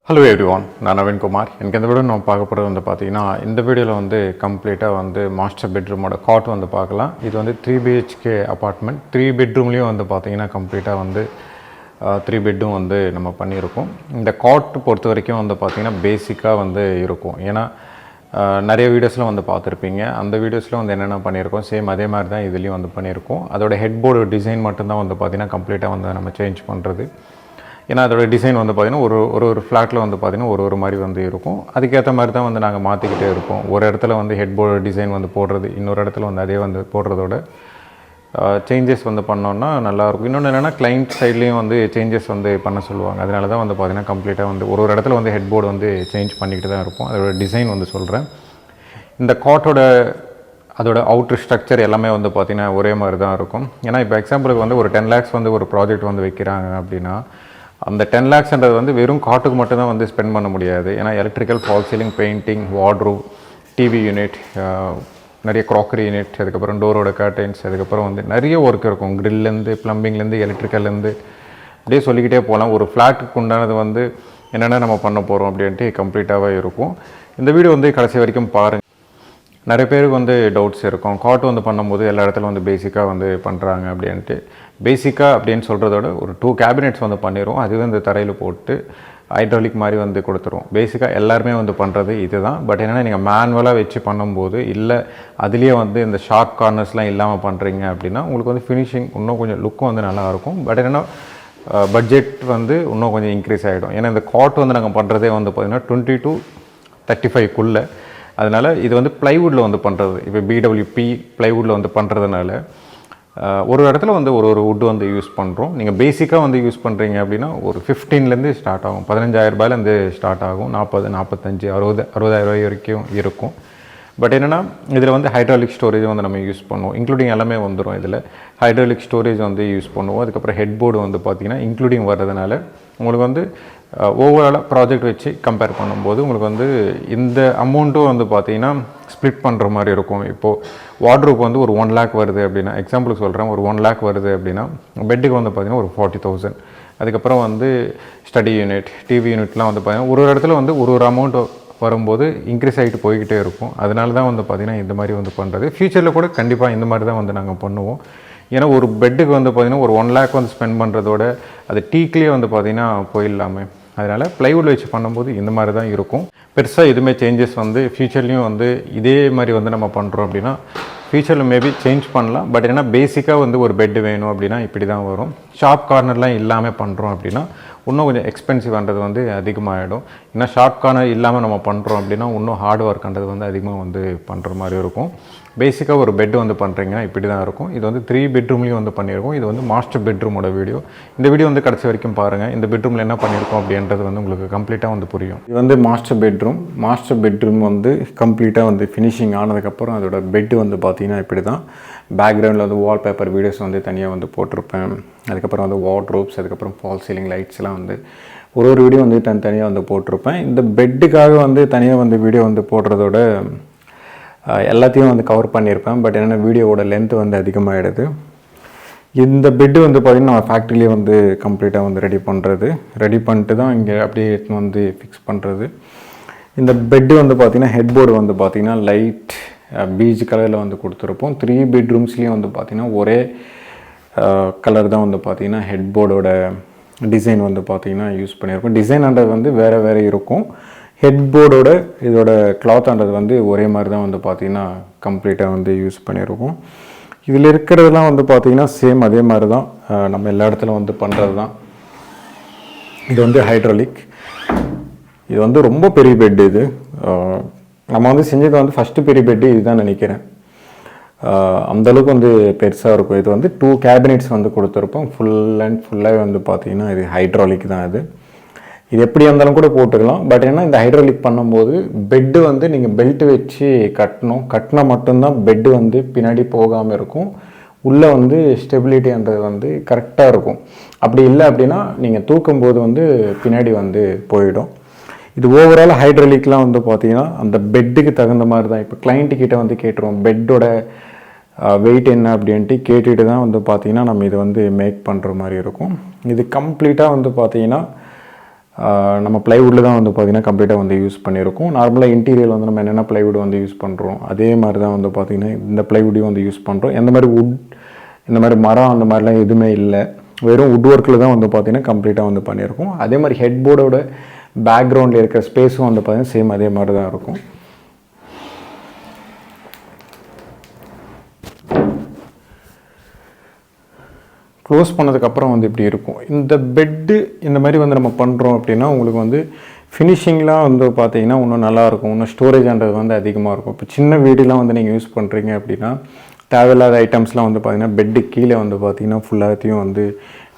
Hello everyone, நான் நவீன் குமார். எனக்கு இந்த வீடியோ நம்ம பார்க்க போகிறது பார்த்தீங்கன்னா இந்த வீடியோவில் கம்ப்ளீட்டாக மாஸ்டர் பெட்ரூமோட காட் பார்க்கலாம். இது 3 BHK அப்பார்ட்மெண்ட். 3 பெட்ரூம்லேயும் பார்த்தீங்கன்னா கம்ப்ளீட்டாக 3 பெட்டும் நம்ம பண்ணியிருக்கோம். இந்த காட் பொறுத்த வரைக்கும் பார்த்தீங்கன்னா பேசிக்காக இருக்கும். ஏன்னா நிறைய வீடியோஸில் பார்த்துருப்பீங்க. அந்த வீடியோஸில் என்னென்ன பண்ணியிருக்கோம் சேம் அதே மாதிரி தான் இதுலேயும் பண்ணியிருக்கோம். அதோட ஹெட்போர்டு டிசைன் மட்டும்தான் பார்த்தீங்கன்னா கம்ப்ளீட்டாக நம்ம சேஞ்ச் பண்ணுறது. ஏன்னா அதோட டிசைன் பார்த்தீங்கன்னா ஒரு ஃப்ளாட்டில் பார்த்தீங்கன்னா ஒரு மாதிரி இருக்கும். அதுக்கேற்ற மாதிரி தான் நாங்கள் மாற்றிக்கிட்டே இருப்போம். ஒரு இடத்துல ஹெட்போர்டு டிசைன் போடுறது, இன்னொரு இடத்துல அதே போடுறதோட சேஞ்சஸ் பண்ணோன்னா நல்லாயிருக்கும். இன்னொன்று என்னென்னா கிளைண்ட் சைட்லேயும் சேஞ்சஸ் பண்ண சொல்லுவாங்க. அதனால தான் பார்த்தீங்கன்னா கம்ப்ளீட்டாக ஒரு இடத்துல ஹெட்போர்டு சேஞ்ச் பண்ணிக்கிட்டு தான் இருப்போம். அதோட டிசைன் சொல்கிறேன். இந்த காட்டோட அதோட அவுட்ரு ஸ்ட்ரக்சர் எல்லாமே பார்த்தீங்கன்னா ஒரே மாதிரி தான் இருக்கும். ஏன்னா இப்போ எக்ஸாம்பிளுக்கு ஒரு 10 lakhs ஒரு ப்ராஜெக்ட் வைக்கிறாங்க அப்படின்னா அந்த 10 lakhsன்றது வெறும் காட்டுக்கு மட்டும்தான் ஸ்பெண்ட் பண்ண முடியாது. ஏன்னா electrical, fall ceiling, painting, wardrobe, TV unit, நிறைய க்ராக்கரி யூனிட், அதுக்கப்புறம் டோரோட கர்டைன்ஸ், அதுக்கப்புறம் நிறைய ஒர்க் இருக்கும். க்ரில்லேருந்து, ப்ளம்பிங்லேருந்து, எலக்ட்ரிக்கல்லேருந்து அப்படியே சொல்லிக்கிட்டே போகலாம். ஒரு ஃப்ளாட்டுக்கு உண்டானது என்னென்ன நம்ம பண்ண போகிறோம் அப்படின்ட்டு கம்ப்ளீட்டாகவே இருக்கும். இந்த வீடியோ கடைசி வரைக்கும் பாருங்கள். நிறைய பேருக்கு டவுட்ஸ் இருக்கும். காட் பண்ணும்போது எல்லா இடத்துல பேசிக்காக பண்ணுறாங்க அப்படின்ட்டு. பேசிக்காக அப்படின்னு சொல்கிறதோட ஒரு 2 கேபினெட்ஸ் பண்ணிடுவோம். அதுவே இந்த தரையில் போட்டு ஹைட்ராலிக் மாதிரி கொடுத்துருவோம். பேசிக்காக எல்லாருமே பண்ணுறது இது தான். பட் என்னென்னா நீங்கள் மேனுவலாக வச்சு பண்ணும்போது இல்லை அதுலேயே இந்த ஷார்ப் கார்னர்ஸ்லாம் இல்லாமல் பண்ணுறீங்க அப்படின்னா உங்களுக்கு ஃபினிஷிங் இன்னும் கொஞ்சம் லுக்கும் நல்லாயிருக்கும். பட் என்னென்னா பட்ஜெட் இன்னும் கொஞ்சம் இன்க்ரீஸ் ஆகிடும். ஏன்னா இந்த காட் நாங்கள் பண்ணுறதே பார்த்திங்கன்னா 20 to 35க்குள்ளே. அதனால் இது ப்ளைவுட்டில் பண்ணுறது. இப்போ பிடபிள்யூபி ப்ளைவுட்டில் பண்ணுறதுனால ஒரு இடத்துல ஒரு வுட்டு யூஸ் பண்ணுறோம். நீங்கள் பேசிக்காக யூஸ் பண்ணுறீங்க அப்படின்னா ஒரு 15லேருந்து ஸ்டார்ட் ஆகும். 15,000 ரூபாயிலேருந்து ஸ்டார்ட் ஆகும். 40, 45, 60,000 ரூபாய் வரைக்கும் இருக்கும். பட் என்னென்னா இதில் ஹைட்ராலிக் ஸ்டோரேஜ் நம்ம யூஸ் பண்ணுவோம். இன்க்ளூடிங் எல்லாமே வந்துடும். இதில் ஹைட்ராலிக் ஸ்டோரேஜ் யூஸ் பண்ணுவோம். அதுக்கப்புறம் ஹெட்போர்டு பார்த்திங்கன்னா இன்க்ளூடிங் வர்றதுனால உங்களுக்கு ஓவராலாக ப்ராஜெக்ட் வச்சு கம்பேர் பண்ணும்போது உங்களுக்கு இந்த அமௌண்ட்டும் பார்த்திங்கன்னா ஸ்ப்ளிட் பண்ணுற மாதிரி இருக்கும். இப்போது வார்ட்ரூப் ஒரு 1 lakh வருது அப்படின்னா, எக்ஸாம்பிளுக்கு சொல்கிறேன், ஒரு 1 lakh வருது அப்படின்னா பெட்டுக்கு பார்த்திங்கன்னா ஒரு 40,000. அதுக்கப்புறம் ஸ்டடி யூனிட், டிவி யூனிட்லாம் பார்த்திங்கன்னா ஒரு இடத்துல ஒரு அமௌண்ட் வரும்போது இன்க்ரீஸ் ஆகிட்டு போய்கிட்டே இருக்கும். அதனால தான் பார்த்திங்கன்னா இந்த மாதிரி பண்ணுறது. ஃப்யூச்சரில் கூட கண்டிப்பாக இந்த மாதிரி தான் நாங்கள் பண்ணுவோம். ஏன்னா ஒரு பெட்டுக்கு பார்த்திங்கன்னா ஒரு 1 lakh ஸ்பெண்ட் பண்ணுறதோட அது டீக்லேயே பார்த்திங்கன்னா போயிடலாமே. அதனால் ப்ளைவுட் வச்சு பண்ணும்போது இந்த மாதிரி தான் இருக்கும். பெருசாக எதுவுமே சேஞ்சஸ் ஃப்யூச்சர்லேயும் இதே மாதிரி நம்ம பண்ணுறோம் அப்படின்னா ஃப்யூச்சரில் மேபி சேஞ்ச் பண்ணலாம். பட் ஏன்னா பேசிக்காக ஒரு பெட்டு வேணும் அப்படின்னா இப்படி தான் வரும். ஷார்ப் கார்னர்லாம் இல்லாமல் பண்ணுறோம் அப்படின்னா இன்னும் கொஞ்சம் எக்ஸ்பென்சிவ்ன்றது அதிகமாகிடும். ஏன்னா ஷார்ப் கார்னர் இல்லாமல் நம்ம பண்ணுறோம் அப்படின்னா இன்னும் ஹார்ட் ஒர்க்ன்றது அதிகமாக பண்ணுற மாதிரி இருக்கும். பேசிக்காக ஒரு பெட்டு பண்ணுறீங்கன்னா இப்படி தான் இருக்கும். இது 3 பெட்ரூம்லேயும் பண்ணியிருக்கோம். இது மாஸ்டர் பெட்ரூமோட வீடியோ. இந்த வீடியோ கடைசி வரைக்கும் பாருங்கள். இந்த பெட்ரூமில் என்ன பண்ணியிருக்கோம் அப்படின்றது உங்களுக்கு கம்ப்ளீட்டாக புரியும். இது மாஸ்டர் பெட்ரூம். மாஸ்டர் பெட்ரூம் கம்ப்ளீட்டாக ஃபினிஷிங் ஆனதுக்கப்புறம் அதோட பெட்டு பார்த்தீங்கன்னா இப்படி தான். பேக்ரவுண்டில் வால்பேப்பர் வீடியோஸ் தனியாக போட்டிருப்பேன். அதுக்கப்புறம் வார்ட்ரோப்ஸ், அதுக்கப்புறம் ஃபால் சீலிங் லைட்ஸ்லாம் ஒரு வீடியோ தனியாக போட்டிருப்பேன். இந்த பெட்டுக்காக தனியாக வீடியோ போடுறதோட எல்லாத்தையும் கவர் பண்ணியிருப்பேன். பட் என்னென்னா வீடியோவோட லென்த் அதிகமாகிடுது. இந்த பெட்டு பார்த்திங்கன்னா நம்ம ஃபேக்ட்ரிலேயே கம்ப்ளீட்டாக ரெடி பண்ணுறது. ரெடி பண்ணிட்டு தான் இங்கே அப்படியே ஃபிக்ஸ் பண்ணுறது. இந்த பெட்டு பார்த்திங்கன்னா ஹெட்போர்டு பார்த்திங்கன்னா லைட் பீச் கலரில் கொடுத்துருப்போம். 3 பெட்ரூம்ஸ்லேயும் பார்த்திங்கன்னா ஒரே கலர் தான் பார்த்திங்கன்னா ஹெட்போர்டோட டிசைன் பார்த்திங்கன்னா யூஸ் பண்ணியிருப்போம். டிசைன்ன்றது வேறு இருக்கும். ஹெட்போர்டோட இதோட கிளாத்ன்றது ஒரே மாதிரி தான் பார்த்திங்கன்னா கம்ப்ளீட்டாக யூஸ் பண்ணியிருக்கோம். இதில் இருக்கிறதெல்லாம் பார்த்திங்கன்னா சேம் அதே மாதிரி தான் நம்ம எல்லா இடத்துல பண்ணுறது தான். இது ஹைட்ராலிக். இது ரொம்ப பெரிய பெட்டு. இது நம்ம செஞ்சது ஃபஸ்ட்டு பெரிய பெட்டு இதுதான் நினைக்கிறேன். அந்தளவுக்கு பெருசாக இருக்கும். இது 2 கேபினெட்ஸ் கொடுத்துருப்போம். ஃபுல்லாக பார்த்திங்கன்னா இது ஹைட்ராலிக் தான். இது எப்படி இருந்தாலும் கூட போட்டுக்கலாம். பட் ஏன்னா இந்த ஹைட்ராலிக் பண்ணும்போது பெட்டு நீங்கள் பெல்ட் வச்சு கட்டினா மட்டும்தான் பெட்டு பின்னாடி போகாமல் இருக்கும். உள்ளே ஸ்டெபிலிட்டின்றது கரெக்டாக இருக்கும். அப்படி இல்லை அப்படின்னா நீங்கள் தூக்கும்போது பின்னாடி போயிடும். இது ஓவரால் ஹைட்ராலிக்லாம் பார்த்தீங்கன்னா அந்த பெட்டுக்கு தகுந்த மாதிரி தான். இப்போ கிளைண்ட்டுக்கிட்ட கேட்டுருவோம் பெட்டோட வெயிட் என்ன அப்படின்ட்டு கேட்டுட்டு தான் பார்த்தீங்கன்னா நம்ம இதை மேக் பண்ணுற மாதிரி இருக்கும். இது கம்ப்ளீட்டாக பார்த்தீங்கன்னா நம்ம ப்ளைவுட்டில் தான் வந்து பார்த்திங்கன்னா கம்ப்ளீட்டாக வந்து யூஸ் பண்ணியிருக்கோம். நார்மலாக இன்டீரியர் வந்து நம்ம என்னென்ன ப்ளைவுட் வந்து யூஸ் பண்ணுறோம் அதே மாதிரி தான் வந்து பார்த்திங்கன்னா இந்த ப்ளைவுட்டையும் வந்து யூஸ் பண்ணுறோம். எந்த மாதிரி வுட் இந்த மாதிரி மரம் அந்த மாதிரிலாம் எதுவுமே இல்லை, வெறும் வுட் ஒர்க்கில் தான் வந்து பார்த்திங்கன்னா கம்ப்ளீட்டாக வந்து பண்ணியிருக்கோம். அதே மாதிரி ஹெட் போர்டோட பேக்ரவுண்டில் இருக்கிற ஸ்பேஸும் வந்து பார்த்திங்கன்னா சேம் அதே மாதிரி தான் இருக்கும். க்ளோஸ் பண்ணதுக்கப்புறம் வந்து இப்படி இருக்கும். இந்த பெட்டு இந்த மாதிரி வந்து நம்ம பண்ணுறோம் அப்படின்னா உங்களுக்கு வந்து ஃபினிஷிங்லாம் வந்து பார்த்தீங்கன்னா இன்னும் நல்லாயிருக்கும், இன்னும் ஸ்டோரேஜ்ன்றது வந்து அதிகமாக இருக்கும். இப்போ சின்ன வீடுலாம் வந்து நீங்கள் யூஸ் பண்ணுறீங்க அப்படின்னா தேவையில்லாத ஐட்டம்ஸ்லாம் வந்து பார்த்திங்கன்னா பெட்டு கீழே வந்து பார்த்திங்கன்னா ஃபுல்லாத்தையும் வந்து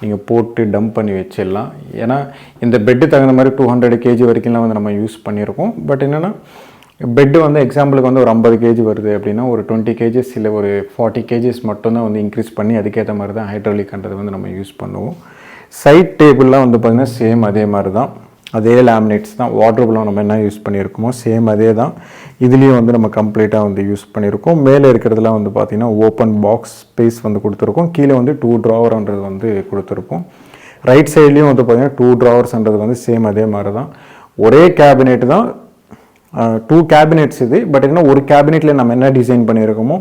நீங்கள் போட்டு டம்ப் பண்ணி வச்சிடலாம். ஏன்னா இந்த பெட்டு தகுந்த மாதிரி 200 kg வரைக்கும்லாம் வந்து நம்ம யூஸ் பண்ணியிருக்கோம். பட் என்னென்னா பெட்டு வந்து எக்ஸாம்பிளுக்கு வந்து ஒரு 50 kg வருது அப்படின்னா ஒரு 20 kgs இல்லை ஒரு 40 kgs மட்டும்தான் வந்து இன்க்ரீஸ் பண்ணி அதுக்கேற்ற மாதிரி தான் ஹைட்ராலிக்ன்றது வந்து நம்ம யூஸ் பண்ணுவோம். சைட் டேபிள்லாம் வந்து பார்த்திங்கன்னா சேம் அதே மாதிரி தான், அதே லேமினேட்ஸ் தான். வார்ட்ரோப்லாம் நம்ம என்ன யூஸ் பண்ணியிருக்கோமோ சேம் அதே தான் இதுலேயும் வந்து நம்ம கம்ப்ளீட்டாக வந்து யூஸ் பண்ணியிருக்கோம். மேலே இருக்கிறதுலாம் வந்து பார்த்திங்கன்னா ஓப்பன் பாக்ஸ் ஸ்பேஸ் வந்து கொடுத்துருக்கோம். கீழே வந்து 2 ட்ராவர்ன்றது வந்து கொடுத்துருப்போம். ரைட் சைட்லேயும் வந்து பார்த்திங்கன்னா 2 ட்ராவர்ஸ்ன்றது வந்து சேம் அதே மாதிரி தான். ஒரே கேபினெட் தான், 2 கேபினெட்ஸ் இது. பட் என்ன ஒரு கேபினெட்டில் நம்ம என்ன டிசைன் பண்ணியிருக்கோமோ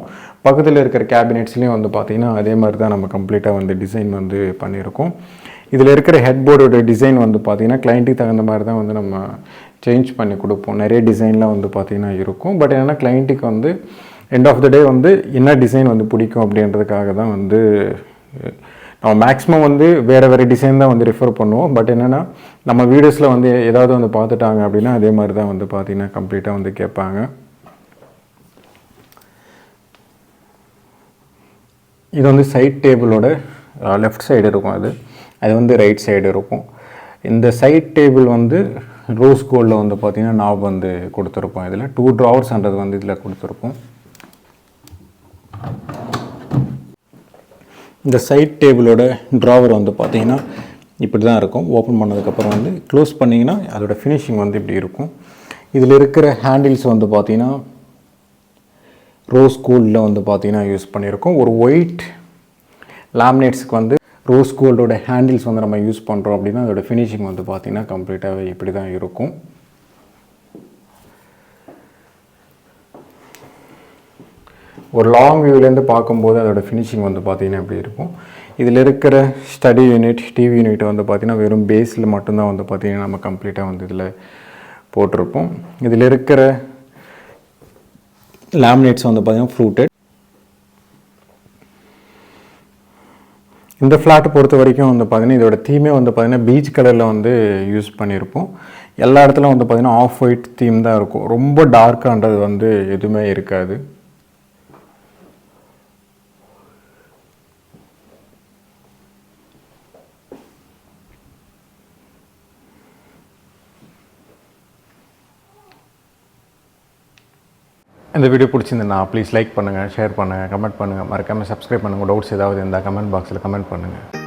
பக்கத்தில் இருக்கிற கேபினெட்ஸ்லேயும் வந்து பார்த்திங்கன்னா அதே மாதிரி தான் நம்ம கம்ப்ளீட்டாக வந்து டிசைன் வந்து பண்ணியிருக்கோம். இதில் இருக்கிற ஹெட் போர்டோட டிசைன் வந்து பார்த்திங்கன்னா கிளைண்ட்டுக்கு தகுந்த மாதிரி தான் வந்து நம்ம சேஞ்ச் பண்ணி கொடுப்போம். நிறைய டிசைன்லாம் வந்து பார்த்திங்கன்னா இருக்கும். பட் என்னென்னா கிளைண்ட்டுக்கு வந்து எண்ட் ஆஃப் த டே வந்து என்ன டிசைன் வந்து பிடிக்கும் அப்படின்றதுக்காக தான் வந்து நம்ம மேக்ஸிமம் வந்து வேறு டிசைன் தான் வந்து ரிஃபர் பண்ணுவோம். பட் என்னென்னா நம்ம வீடியோஸில் வந்து ஏதாவது வந்து பார்த்துட்டாங்க அப்படின்னா அதே மாதிரி தான் வந்து பார்த்திங்கன்னா கம்ப்ளீட்டாக வந்து கேட்பாங்க. இது வந்து சைட் டேபிளோட லெஃப்ட் சைடு இருக்கும், அது வந்து ரைட் சைடு இருக்கும். இந்த சைட் டேபிள் வந்து ரோஸ் கோல்டில் வந்து பார்த்திங்கன்னா நாப் வந்து கொடுத்துருப்போம். இதில் 2 ட்ராவர்ஸ்ன்றது வந்து இதில் கொடுத்துருப்போம். இந்த சைட் டேபிளோட ட்ராவர் வந்து பார்த்திங்கன்னா இப்படி தான் இருக்கும். ஓப்பன் பண்ணதுக்கப்புறம் வந்து க்ளோஸ் பண்ணிங்கன்னா அதோடய ஃபினிஷிங் வந்து இப்படி இருக்கும். இதில் இருக்கிற ஹேண்டில்ஸ் வந்து பார்த்திங்கன்னா ரோஸ் கோல்டில் வந்து பார்த்திங்கன்னா யூஸ் பண்ணியிருக்கோம். ஒரு ஒயிட் லேமினேட்ஸுக்கு வந்து ரோஸ் கோல்டோட ஹேண்டில்ஸ் வந்து நம்ம யூஸ் பண்ணுறோம் அப்படின்னா அதோடய ஃபினிஷிங் வந்து பார்த்திங்கன்னா கம்ப்ளீட்டாகவே இப்படி தான் இருக்கும். ஒரு லாங் வியூலேருந்து பார்க்கும்போது அதோடய ஃபினிஷிங் வந்து பார்த்திங்கன்னா இப்படி இருக்கும். இதில் இருக்கிற ஸ்டடி யூனிட், டிவி யூனிட் வந்து பார்த்திங்கன்னா வெறும் பேஸில் மட்டும்தான் வந்து பார்த்திங்கன்னா நம்ம கம்ப்ளீட்டாக வந்து இதில் போட்டிருப்போம். இதில் இருக்கிற லேமினேட்ஸ் வந்து பார்த்திங்கன்னா ஃப்ரூட்டட். இந்த ஃப்ளாட்டை பொறுத்த வரைக்கும் வந்து பார்த்திங்கன்னா இதோட தீமே வந்து பார்த்திங்கன்னா பீச் கலரில் வந்து யூஸ் பண்ணியிருப்போம். எல்லா இடத்துலையும் வந்து பார்த்திங்கன்னா ஆஃப் ஒயிட் தீம் தான் இருக்கும். ரொம்ப டார்க்கான்றது வந்து எதுவுமே இருக்காது. இந்த வீடியோ பிடிச்சிருந்தா ப்ளீஸ் லைக் பண்ணுங்கள், ஷேர் பண்ணுங்கள், கமெண்ட் பண்ணுங்கள், மறக்காமல் சப்ஸ்கிரைப் பண்ணுங்கள். டவுட்ஸ் ஏதாவது இருந்தால் கமெண்ட் பாக்ஸில் கமெண்ட் பண்ணுங்கள்.